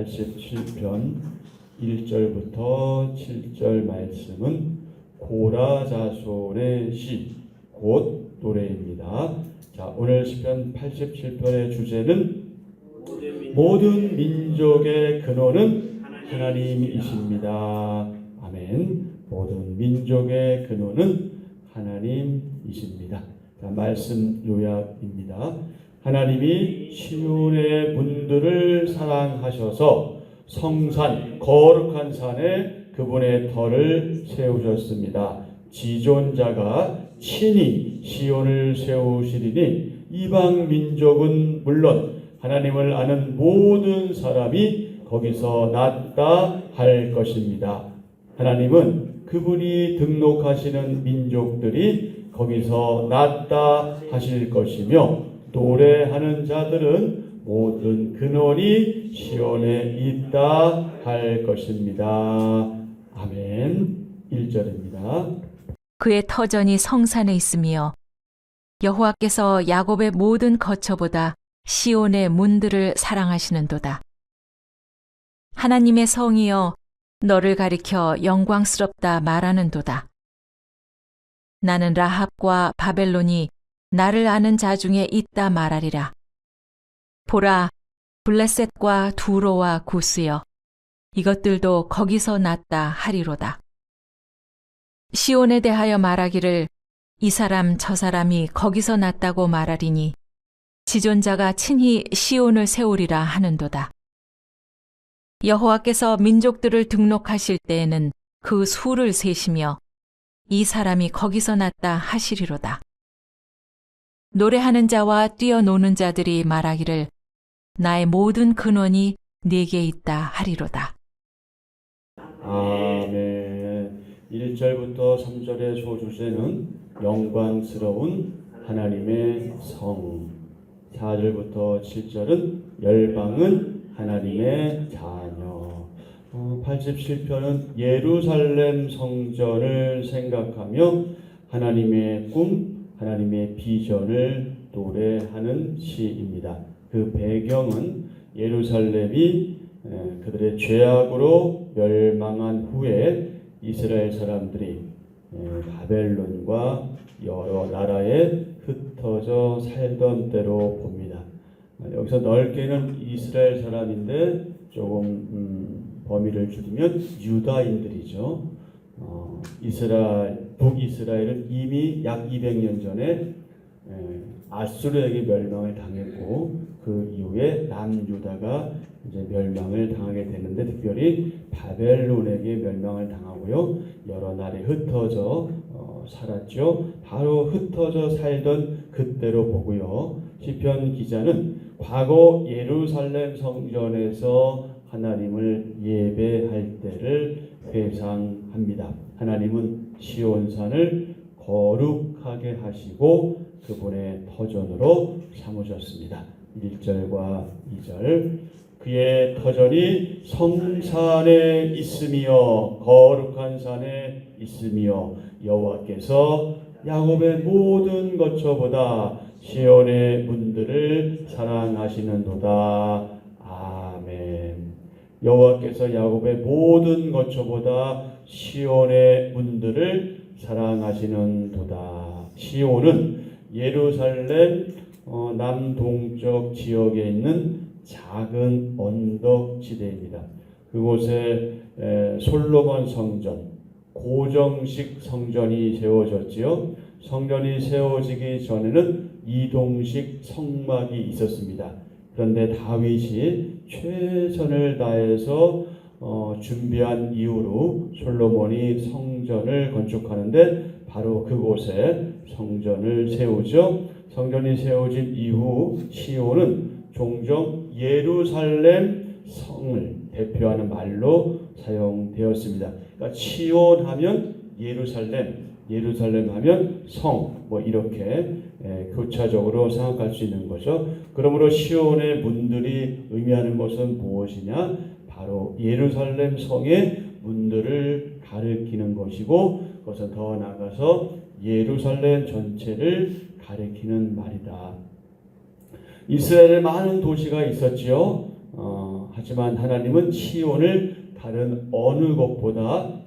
87편 1절부터 7절 말씀은 고라자손의 시, 곧 노래입니다. 자, 오늘 시편 87편의 주제는 모든 민족의 근원은 하나님이십니다. 아멘. 모든 민족의 근원은 하나님이십니다. 자, 말씀 요약입니다. 하나님이 시온의 문들을 사랑하셔서 성산, 거룩한 산에 그분의 터를 세우셨습니다. 지존자가 친히 시온을 세우시리니 이방 민족은 물론 하나님을 아는 모든 사람이 거기서 났다 할 것입니다. 하나님은 그분이 등록하시는 민족들이 거기서 났다 하실 것이며 노래하는 자들은 모든 근원이 시온에 있다 할 것입니다. 아멘. 1절입니다. 그의 터전이 성산에 있으며 여호와께서 야곱의 모든 거처보다 시온의 문들을 사랑하시는도다. 하나님의 성이여 너를 가리켜 영광스럽다 말하는도다. 나는 라합과 바벨론이 나를 아는 자 중에 있다 말하리라. 보라, 블레셋과 두로와 구스여 이것들도 거기서 났다 하리로다. 시온에 대하여 말하기를 이 사람 저 사람이 거기서 났다고 말하리니 지존자가 친히 시온을 세우리라 하는도다. 여호와께서 민족들을 등록하실 때에는 그 수를 세시며 이 사람이 거기서 났다 하시리로다. 노래하는 자와 뛰어노는 자들이 말하기를 나의 모든 근원이 네게 있다 하리로다. 아멘. 1절부터 3절의 소주제는 영광스러운 하나님의 성, 4절부터 7절은 열방은 하나님의 자녀. 87편은 예루살렘 성전을 생각하며 하나님의 꿈, 하나님의 비전을 노래하는 시입니다. 그 배경은 예루살렘이 그들의 죄악으로 멸망한 후에 이스라엘 사람들이 바벨론과 여러 나라에 흩어져 살던 때로 봅니다. 여기서 넓게는 이스라엘 사람인데 조금 범위를 줄이면 유다인들이죠. 북이스라엘은 이미 약 200년 전에 아수르에게 멸망을 당했고 그 이후에 남유다가 이제 멸망을 당하게 되는데 특별히 바벨론에게 멸망을 당하고요. 여러 나라에 흩어져 살았죠. 바로 흩어져 살던 그때로 보고요. 시편 기자는 과거 예루살렘 성전에서 하나님을 예배할 때를 회상합니다. 하나님은 시온산을 거룩하게 하시고 그분의 터전으로 삼으셨습니다. 1절과 2절 그의 터전이 성산에 있으며 거룩한 산에 있으며 여호와께서 야곱의 모든 거처보다 시온의 문들을 사랑하시는도다. 아멘. 여호와께서 야곱의 모든 거처보다 시온의 문들을 사랑하시는도다. 시온은 예루살렘 남동쪽 지역에 있는 작은 언덕 지대입니다. 그곳에 솔로몬 성전, 고정식 성전이 세워졌지요. 성전이 세워지기 전에는 이동식 성막이 있었습니다. 그런데 다윗이 최선을 다해서 준비한 이후로 솔로몬이 성전을 건축하는데 바로 그곳에 성전을 세우죠. 성전이 세워진 이후 시온은 종종 예루살렘 성을 대표하는 말로 사용되었습니다. 그러니까 시온 하면 예루살렘 하면 성, 이렇게 교차적으로 생각할 수 있는 거죠. 그러므로 시온의 문들이 의미하는 것은 무엇이냐? 바로 예루살렘 성의 문들을 가리키는 것이고 그것은 더 나아가서 예루살렘 전체를 가리키는 말이다. 이스라엘에 많은 도시가 있었지요. 하지만 하나님은 시온을 다른 어느 곳보다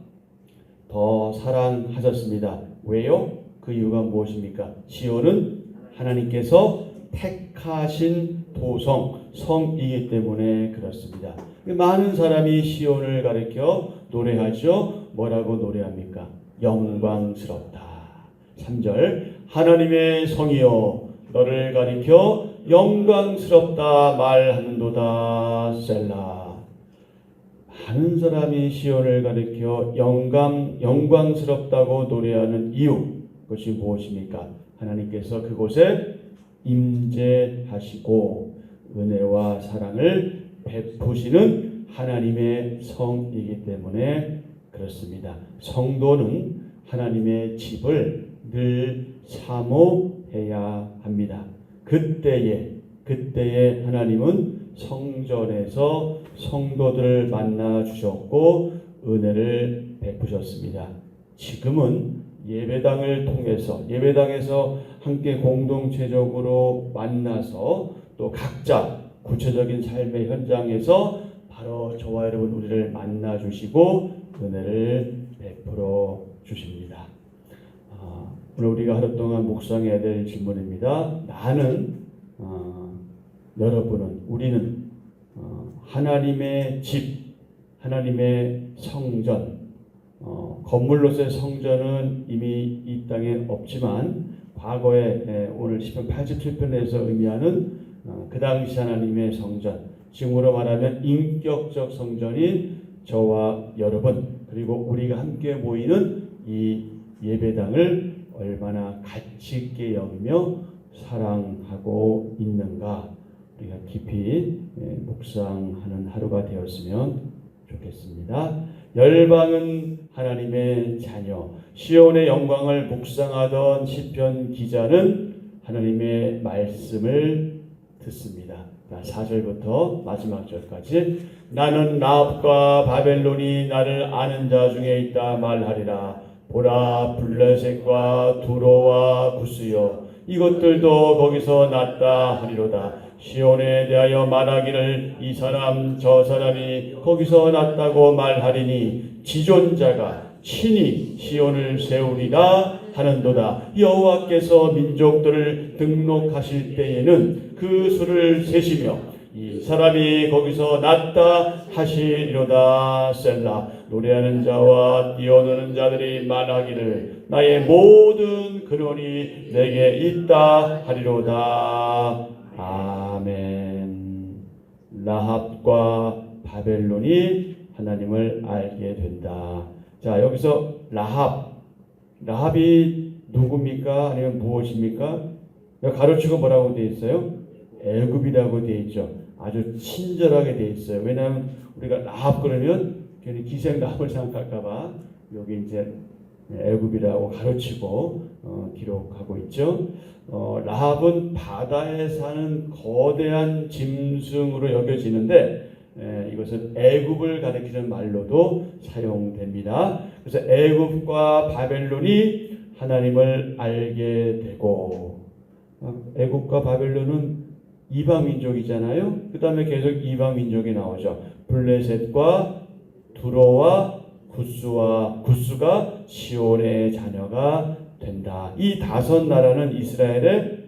더 사랑하셨습니다. 왜요? 그 이유가 무엇입니까? 시온은 하나님께서 택하신 도성, 성이기 때문에 그렇습니다. 많은 사람이 시온을 가리켜 노래하죠. 뭐라고 노래합니까? 영광스럽다. 3절 하나님의 성이여 너를 가리켜 영광스럽다 말하는도다. 셀라. 많은 사람이 시온을 가리켜 영광스럽다고 노래하는 이유, 그것이 무엇입니까? 하나님께서 그곳에 임재하시고 은혜와 사랑을 베푸시는 하나님의 성이기 때문에 그렇습니다. 성도는 하나님의 집을 늘 사모해야 합니다. 그때에 하나님은 성전에서 성도들을 만나 주셨고 은혜를 베푸셨습니다. 지금은 예배당에서 함께 공동체적으로 만나서 또 각자 구체적인 삶의 현장에서 바로 저와 여러분 우리를 만나 주시고 은혜를 베풀어 주십니다. 오늘 우리가 하루 동안 묵상해야 될 질문입니다. 우리는 하나님의 집, 하나님의 성전, 건물로서의 성전은 이미 이 땅에 없지만 과거에 오늘 시편 87편에서 의미하는 그 당시 하나님의 성전, 지금으로 말하면 인격적 성전인 저와 여러분 그리고 우리가 함께 모이는 이 예배당을 얼마나 가치 있게 여기며 사랑하고 있는가 우리가 깊이 묵상하는 하루가 되었으면 좋겠습니다. 열방은 하나님의 자녀, 시온의 영광을 묵상하던 시편 기자는 하나님의 말씀을 듣습니다. 4절부터 마지막 절까지 나는 라합과 바벨론이 나를 아는 자 중에 있다 말하리라. 보라 블레셋과 두로와 구스여 이것들도 거기서 났다 하리로다. 시온에 대하여 말하기를 이 사람 저 사람이 거기서 났다고 말하리니 지존자가 친히 시온을 세우리라 하는도다. 여호와께서 민족들을 등록하실 때에는 그 수를 세시며 이 사람이 거기서 났다 하시리로다. 셀라. 노래하는 자와 뛰어노는 자들이 말하기를 나의 모든 근원이 내게 있다 하리로다. 아멘. 라합과 바벨론이 하나님을 알게 된다. 자, 여기서 라합이 누굽니까? 아니면 무엇입니까? 가로치고 뭐라고 되어 있어요? 애굽이라고 되어 있죠. 아주 친절하게 되어 있어요. 왜냐하면 우리가 라합 그러면 괜히 기생라합을 생각할까봐 여기 이제 애굽이라고 가로치고 기록하고 있죠. 라합은 바다에 사는 거대한 짐승으로 여겨지는데 이것은 애굽을 가리키는 말로도 사용됩니다. 그래서 애굽과 바벨론이 하나님을 알게 되고 애굽과 바벨론은 이방 민족이잖아요. 그 다음에 계속 이방 민족이 나오죠. 블레셋과 두로와 구스가 시온의 자녀가 된다. 이 5나라는 이스라엘의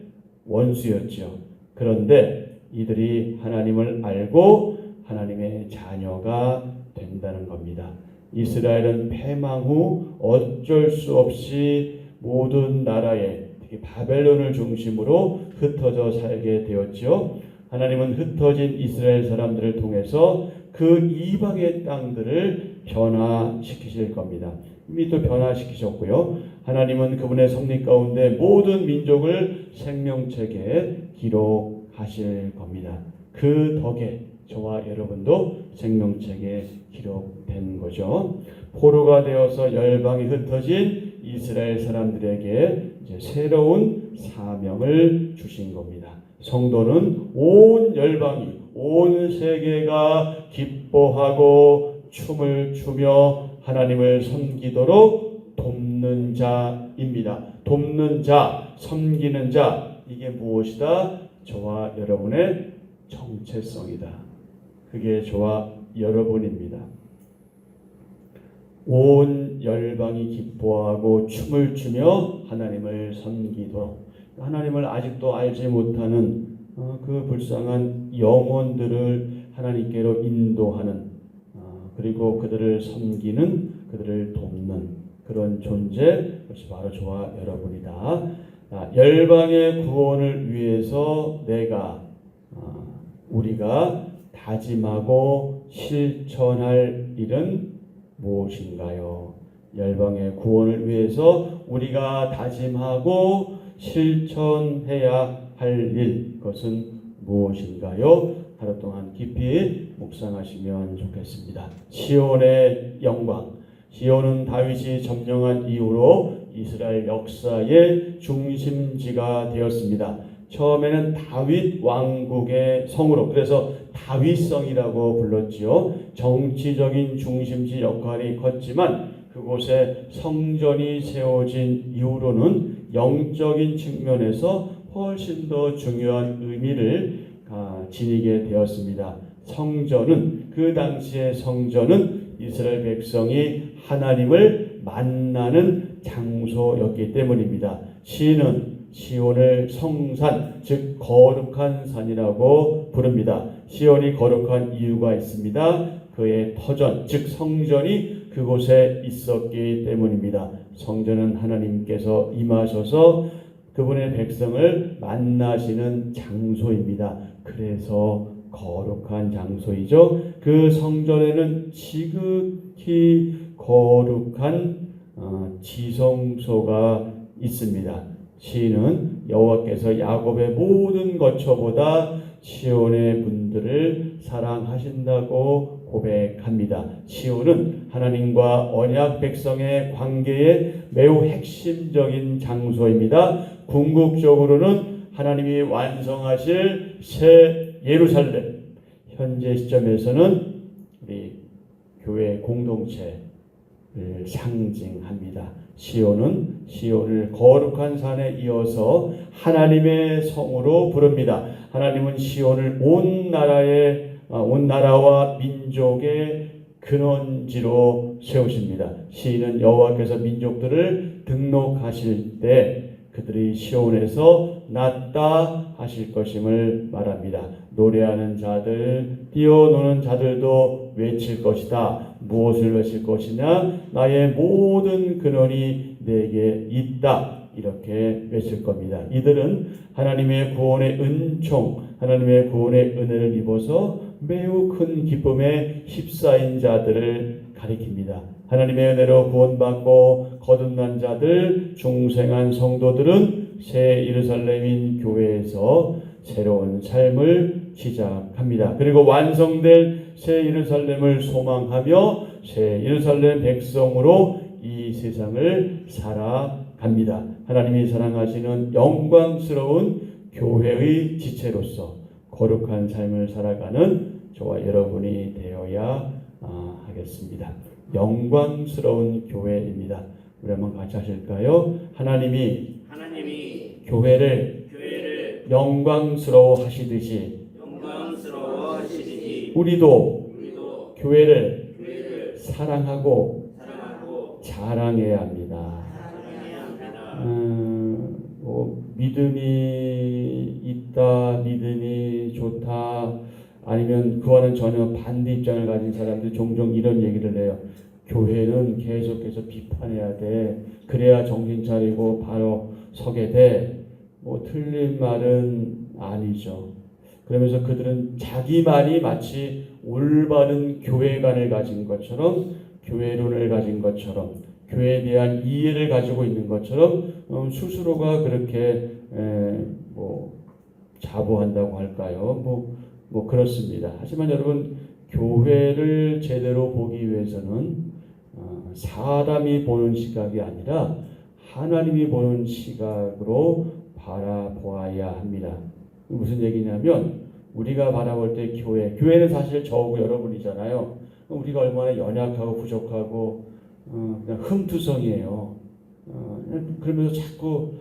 원수였죠. 그런데 이들이 하나님을 알고 하나님의 자녀가 된다는 겁니다. 이스라엘은 패망 후 어쩔 수 없이 모든 나라에 특히 바벨론을 중심으로 흩어져 살게 되었죠. 하나님은 흩어진 이스라엘 사람들을 통해서 그 이방의 땅들을 변화시키실 겁니다. 이미 또 변화시키셨고요. 하나님은 그분의 섭리 가운데 모든 민족을 생명책에 기록하실 겁니다. 그 덕에 저와 여러분도 생명책에 기록된 거죠. 포로가 되어서 열방이 흩어진 이스라엘 사람들에게 이제 새로운 사명을 주신 겁니다. 성도는 온 열방이, 온 세계가 기뻐하고 춤을 추며 하나님을 섬기도록 돕는 자입니다. 돕는 자, 섬기는 자, 이게 무엇이다? 저와 여러분의 정체성이다. 그게 저와 여러분입니다. 온 열방이 기뻐하고 춤을 추며 하나님을 섬기도록, 하나님을 아직도 알지 못하는 그 불쌍한 영혼들을 하나님께로 인도하는, 그리고 그들을 섬기는, 그들을 돕는 그런 존재, 그것이 바로 저와 여러분이다. 열방의 구원을 위해서 우리가 다짐하고 실천할 일은 무엇인가요? 열방의 구원을 위해서 우리가 다짐하고 실천해야 할 일, 그것은 무엇인가요? 하루 동안 깊이 묵상하시면 좋겠습니다. 시온의 영광. 시온은 다윗이 점령한 이후로 이스라엘 역사의 중심지가 되었습니다. 처음에는 다윗 왕국의 성으로, 그래서 다윗성이라고 불렀지요. 정치적인 중심지 역할이 컸지만 그곳에 성전이 세워진 이후로는 영적인 측면에서 훨씬 더 중요한 의미를 지니게 되었습니다. 그 당시의 성전은 이스라엘 백성이 하나님을 만나는 장소였기 때문입니다. 시온을 성산, 즉 거룩한 산이라고 부릅니다. 시온이 거룩한 이유가 있습니다. 그의 터전, 즉 성전이 그곳에 있었기 때문입니다. 성전은 하나님께서 임하셔서 그분의 백성을 만나시는 장소입니다. 그래서 거룩한 장소이죠. 그 성전에는 지극히 거룩한 지성소가 있습니다. 시인은 여호와께서 야곱의 모든 거처보다 시온의 분들을 사랑하신다고 고백합니다. 시온은 하나님과 언약 백성의 관계에 매우 핵심적인 장소입니다. 궁극적으로는 하나님이 완성하실 새 예루살렘, 현재 시점에서는 우리 교회 공동체를 상징합니다. 시온을 거룩한 산에 이어서 하나님의 성으로 부릅니다. 하나님은 시온을 온 나라와 민족의 근원지로 세우십니다. 시인은 여호와께서 민족들을 등록하실 때 그들이 시온에서 났다 하실 것임을 말합니다. 노래하는 자들, 뛰어노는 자들도 외칠 것이다. 무엇을 외칠 것이냐? 나의 모든 근원이 내게 있다. 이렇게 외칠 겁니다. 이들은 하나님의 구원의 은총, 하나님의 구원의 은혜를 입어서 매우 큰 기쁨에 휩싸인 자들을 가리킵니다. 하나님의 은혜로 구원받고 거듭난 자들, 중생한 성도들은 새 예루살렘인 교회에서 새로운 삶을 시작합니다. 그리고 완성될 새 예루살렘을 소망하며 새 예루살렘 백성으로 이 세상을 살아갑니다. 하나님이 사랑하시는 영광스러운 교회의 지체로서 거룩한 삶을 살아가는 저와 여러분이 되어야 하겠습니다. 영광스러운 교회입니다. 우리 한번 같이 하실까요? 하나님이 교회를 영광스러워 하시듯이 우리도 교회를 사랑하고 자랑해야 합니다. 믿음이 있다, 믿음이 좋다, 아니면 그와는 전혀 반대 입장을 가진 사람들이 종종 이런 얘기를 해요. 교회는 계속해서 비판해야 돼. 그래야 정신 차리고 바로 서게 돼. 틀린 말은 아니죠. 그러면서 그들은 자기만이 마치 올바른 교회관을 가진 것처럼, 교회론을 가진 것처럼, 교회에 대한 이해를 가지고 있는 것처럼 스스로가 그렇게 자부한다고 할까요? 그렇습니다. 하지만 여러분, 교회를 제대로 보기 위해서는 사람이 보는 시각이 아니라 하나님이 보는 시각으로 바라보아야 합니다. 무슨 얘기냐면 우리가 바라볼 때 교회는 사실 저하고 여러분이잖아요. 우리가 얼마나 연약하고 부족하고 그냥 흠투성이에요. 그러면서 자꾸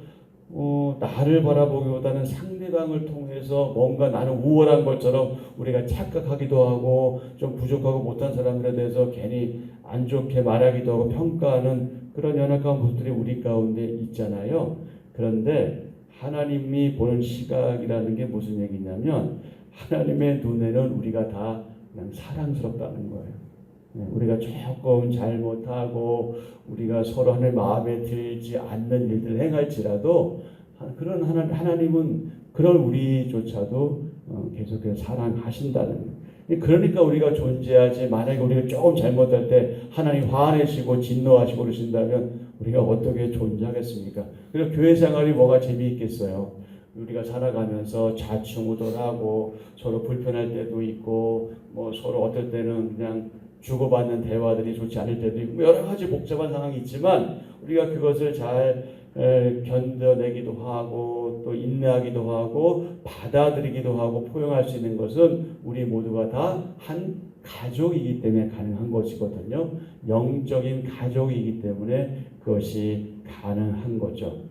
나를 바라보기보다는 상대방을 통해서 뭔가 나는 우월한 것처럼 우리가 착각하기도 하고 좀 부족하고 못한 사람들에 대해서 괜히 안 좋게 말하기도 하고 평가하는 그런 연약한 모습들이 우리 가운데 있잖아요. 그런데 하나님이 보는 시각이라는 게 무슨 얘기냐면 하나님의 눈에는 우리가 다 그냥 사랑스럽다는 거예요. 우리가 조금 잘못하고 우리가 서로 하나님 마음에 들지 않는 일들을 행할지라도 그런 하나님은 그런 우리조차도 계속해서 사랑하신다는 거예요. 그러니까 우리가 존재하지, 만약에 우리가 조금 잘못할 때 하나님 화내시고 진노하시고 그러신다면 우리가 어떻게 존재하겠습니까? 그래서 교회 생활이 뭐가 재미있겠어요? 우리가 살아가면서 좌충우돌하고 서로 불편할 때도 있고 뭐 서로 어떨 때는 그냥 주고받는 대화들이 좋지 않을 때도 있고 여러 가지 복잡한 상황이 있지만 우리가 그것을 잘 견뎌내기도 하고 또 인내하기도 하고 받아들이기도 하고 포용할 수 있는 것은 우리 모두가 다 한 가족이기 때문에 가능한 것이거든요. 영적인 가족이기 때문에 그것이 가능한 거죠.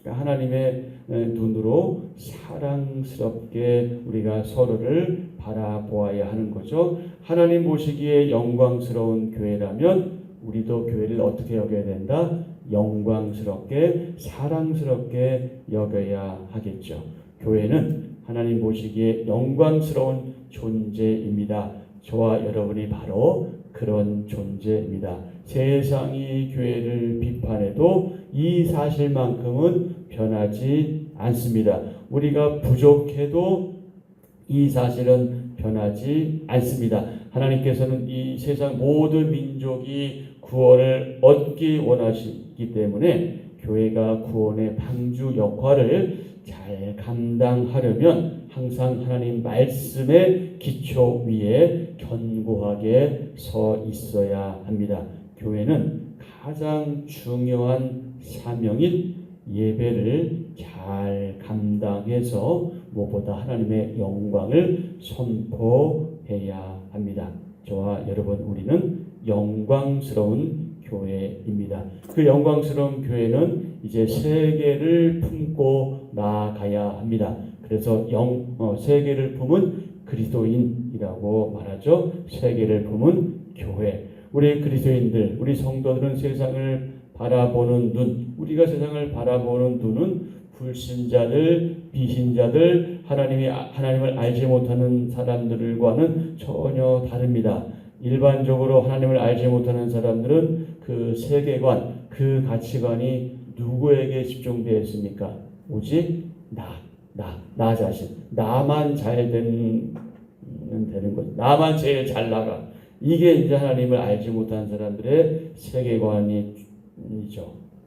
그러니까 하나님의 눈으로 사랑스럽게 우리가 서로를 바라보아야 하는 거죠. 하나님 보시기에 영광스러운 교회라면 우리도 교회를 어떻게 여겨야 된다? 영광스럽게 사랑스럽게 여겨야 하겠죠. 교회는 하나님 보시기에 영광스러운 존재입니다. 저와 여러분이 바로 그런 존재입니다. 세상이 교회를 비판해도 이 사실만큼은 변하지 않습니다. 우리가 부족해도 이 사실은 변하지 않습니다. 하나님께서는 이 세상 모든 민족이 구원을 얻기 원하시기 때문에 교회가 구원의 방주 역할을 잘 감당하려면 항상 하나님 말씀의 기초 위에 견고하게 서 있어야 합니다. 교회는 가장 중요한 사명인 예배를 잘 감당해서 무엇보다 하나님의 영광을 선포해야 합니다. 저와 여러분 우리는 영광스러운 교회입니다. 그 영광스러운 교회는 이제 세계를 품고 나아가야 합니다. 그래서 세계를 품은 그리스도인이라고 말하죠. 세계를 품은 교회. 우리 그리스도인들, 우리 성도들은 세상을 바라보는 눈, 우리가 세상을 바라보는 눈은 불신자들, 비신자들, 하나님을 알지 못하는 사람들과는 전혀 다릅니다. 일반적으로 하나님을 알지 못하는 사람들은 그 세계관, 그 가치관이 누구에게 집중되어 있습니까? 오직 나 자신. 나만 잘 되는 것. 나만 제일 잘 나가. 이게 이제 하나님을 알지 못한 사람들의 세계관이죠.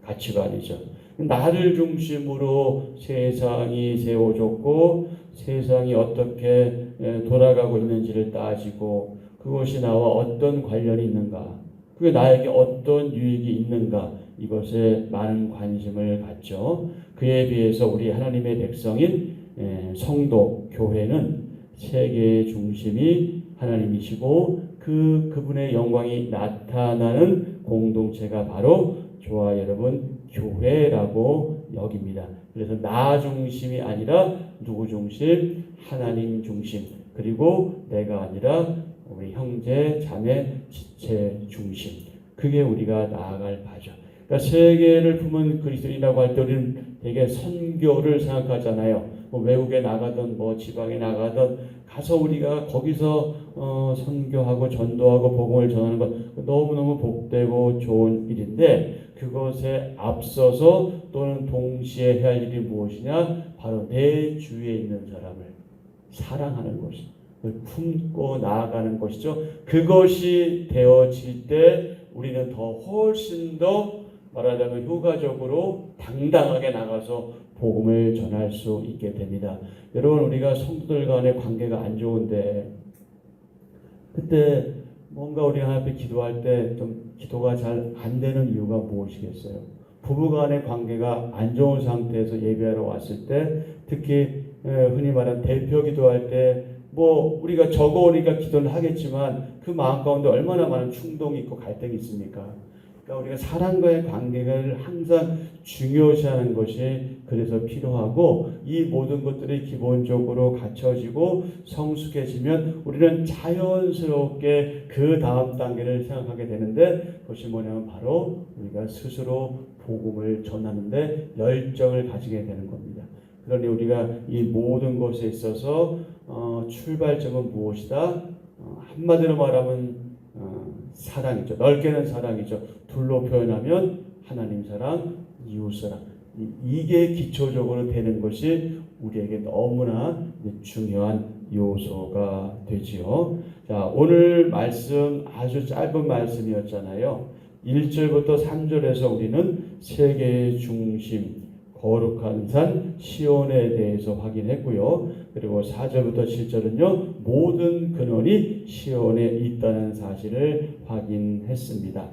가치관이죠. 나를 중심으로 세상이 세워졌고 세상이 어떻게 돌아가고 있는지를 따지고 그것이 나와 어떤 관련이 있는가, 그게 나에게 어떤 유익이 있는가, 이것에 많은 관심을 갖죠. 그에 비해서 우리 하나님의 백성인 성도, 교회는 세계의 중심이 하나님이시고 그분의 영광이 나타나는 공동체가 바로 저와 여러분 교회라고 여깁니다. 그래서 나 중심이 아니라 누구 중심? 하나님 중심. 그리고 내가 아니라 우리 형제, 자매, 지체 중심. 그게 우리가 나아갈 바죠. 그러니까 세계를 품은 그리스도인이라고 할 때 우리는 되게 선교를 생각하잖아요. 뭐 외국에 나가든 뭐 지방에 나가든 가서 우리가 거기서 선교하고 전도하고 복음을 전하는 것 너무너무 복되고 좋은 일인데 그것에 앞서서 또는 동시에 해야 할 일이 무엇이냐? 바로 내 주위에 있는 사람을 사랑하는 것입니다. 품고 나아가는 것이죠. 그것이 되어질 때 우리는 더 훨씬 더 말하자면 효과적으로 당당하게 나가서 복음을 전할 수 있게 됩니다. 여러분 우리가 성도들 간의 관계가 안 좋은데 그때 뭔가 우리 하나님 앞에 기도할 때 좀 기도가 잘 안 되는 이유가 무엇이겠어요? 부부 간의 관계가 안 좋은 상태에서 예배하러 왔을 때 특히 흔히 말하는 대표 기도할 때 뭐 우리가 적어오니까 기도는 하겠지만 그 마음 가운데 얼마나 많은 충동이 있고 갈등이 있습니까? 그러니까 우리가 사람과의 관계를 항상 중요시하는 것이 그래서 필요하고, 이 모든 것들이 기본적으로 갖춰지고 성숙해지면 우리는 자연스럽게 그 다음 단계를 생각하게 되는데, 그것이 뭐냐면 바로 우리가 스스로 복음을 전하는데 열정을 가지게 되는 겁니다. 그러니 우리가 이 모든 것에 있어서 출발점은 무엇이다? 한마디로 말하면 사랑이죠. 넓게는 사랑이죠. 둘로 표현하면 하나님 사랑, 이웃 사랑. 이게 기초적으로 되는 것이 우리에게 너무나 중요한 요소가 되지요. 자, 오늘 말씀 아주 짧은 말씀이었잖아요. 1절부터 3절에서 우리는 세계의 중심, 거룩한 산 시온에 대해서 확인했고요. 그리고 4절부터 7절은요, 모든 근원이 시온에 있다는 사실을 확인했습니다.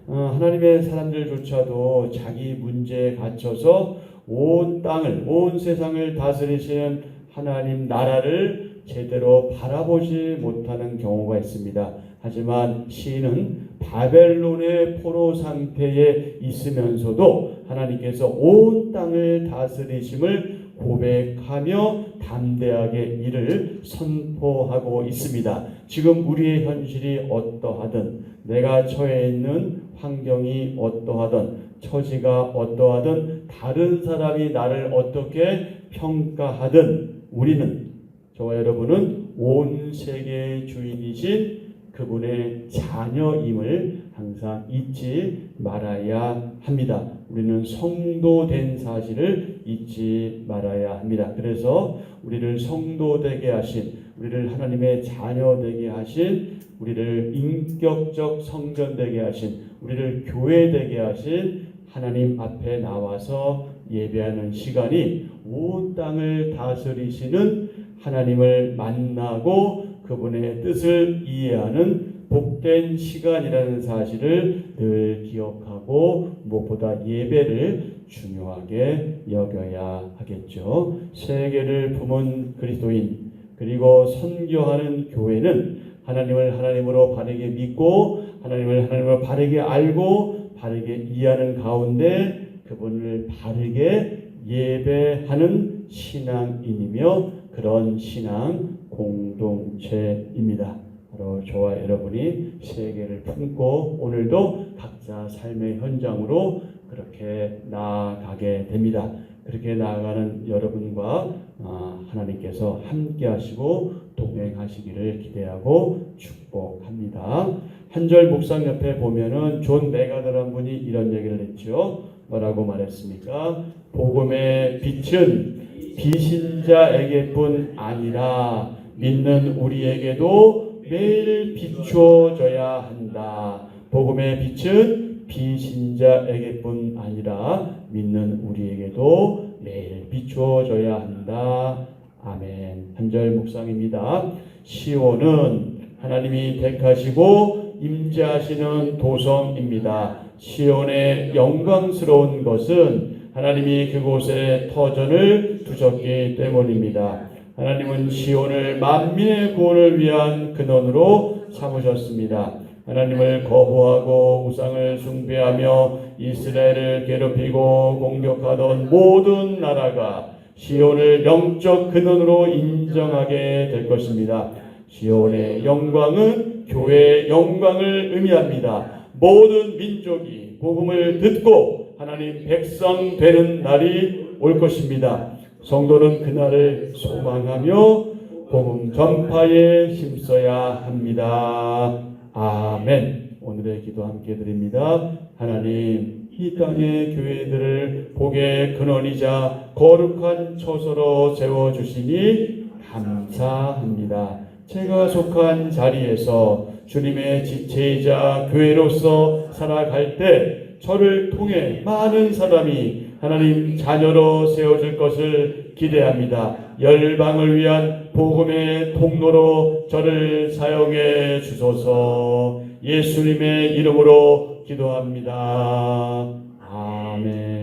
하나님의 사람들조차도 자기 문제에 갇혀서 온 땅을, 온 세상을 다스리시는 하나님 나라를 제대로 바라보지 못하는 경우가 있습니다. 하지만 시인은 바벨론의 포로 상태에 있으면서도 하나님께서 온 땅을 다스리심을 고백하며 담대하게 이를 선포하고 있습니다. 지금 우리의 현실이 어떠하든, 내가 처해 있는 환경이 어떠하든, 처지가 어떠하든, 다른 사람이 나를 어떻게 평가하든, 우리는, 저와 여러분은 온 세계의 주인이신 그분의 자녀임을 항상 잊지 말아야 합니다. 우리는 성도된 사실을 잊지 말아야 합니다. 그래서 우리를 성도되게 하신, 우리를 하나님의 자녀되게 하신, 우리를 인격적 성전되게 하신, 우리를 교회되게 하신 하나님 앞에 나와서 예배하는 시간이 온 땅을 다스리시는 하나님을 만나고 그분의 뜻을 이해하는 복된 시간이라는 사실을 늘 기억하고, 무엇보다 예배를 중요하게 여겨야 하겠죠. 세계를 품은 그리스도인, 그리고 선교하는 교회는 하나님을 하나님으로 바르게 믿고, 하나님을 하나님으로 바르게 알고, 바르게 이해하는 가운데 그분을 바르게 예배하는 신앙인이며, 그런 신앙 공동체입니다. 바로 저와 여러분이 세계를 품고 오늘도 각자 삶의 현장으로 그렇게 나아가게 됩니다. 그렇게 나아가는 여러분과 하나님께서 함께 하시고 동행하시기를 기대하고 축복합니다. 한 절 묵상 옆에 보면은 존 메가더라는 분이 이런 얘기를 했죠. 뭐라고 말했습니까? 복음의 빛은 비신자에게뿐 아니라 믿는 우리에게도 매일 비추어져야 한다. 복음의 빛은 비신자에게뿐 아니라 믿는 우리에게도 매일 비추어져야 한다. 아멘. 한 절 묵상입니다. 시온은 하나님이 택하시고 임재하시는 도성입니다. 시온의 영광스러운 것은 하나님이 그곳에 터전을 두셨기 때문입니다. 하나님은 시온을 만민의 구원을 위한 근원으로 삼으셨습니다. 하나님을 거부하고 우상을 숭배하며 이스라엘을 괴롭히고 공격하던 모든 나라가 시온을 영적 근원으로 인정하게 될 것입니다. 시온의 영광은 교회의 영광을 의미합니다. 모든 민족이 복음을 듣고 하나님 백성 되는 날이 올 것입니다. 성도는 그날을 소망하며 복음 전파에 힘써야 합니다. 아멘. 오늘의 기도 함께 드립니다. 하나님, 이 땅의 교회들을 복의 근원이자 거룩한 처소로 세워주시니 감사합니다. 제가 속한 자리에서 주님의 제자 교회로서 살아갈 때 저를 통해 많은 사람이 하나님 자녀로 세워질 것을 기대합니다. 열방을 위한 복음의 통로로 저를 사용해 주소서. 예수님의 이름으로 기도합니다. 아멘.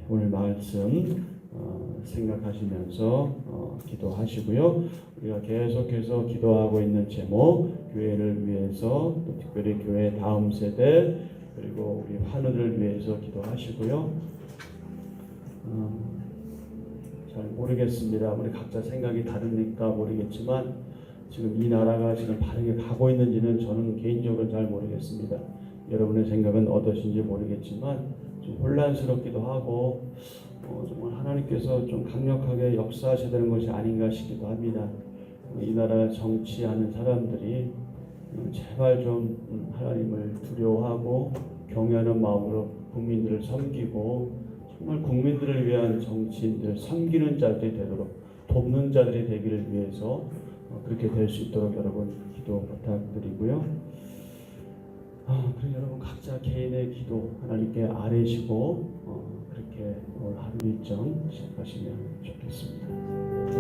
오늘 말씀 생각하시면서 기도하시고요. 우리가 계속해서 기도하고 있는 제목, 교회를 위해서 또 특별히 교회 다음 세대 그리고 우리 환우들을 위해서 기도하시고요. 잘 모르겠습니다. 우리 각자 생각이 다르니까 모르겠지만 지금 이 나라가 지금 바르게 가고 있는지는 저는 개인적으로 잘 모르겠습니다. 여러분의 생각은 어떠신지 모르겠지만 좀 혼란스럽기도 하고 정말 하나님께서 좀 강력하게 역사하셔야 되는 것이 아닌가 싶기도 합니다. 이 나라 정치하는 사람들이 제발 좀 하나님을 두려워하고 경외하는 마음으로 국민들을 섬기고 정말 국민들을 위한 정치인들, 섬기는 자들이 되도록 돕는 자들이 되기를 위해서 그렇게 될 수 있도록 여러분 기도 부탁드리고요. 그리고 여러분 각자 개인의 기도 하나님께 아뢰시고 그렇게 오늘 하루 일정 시작하시면 좋겠습니다.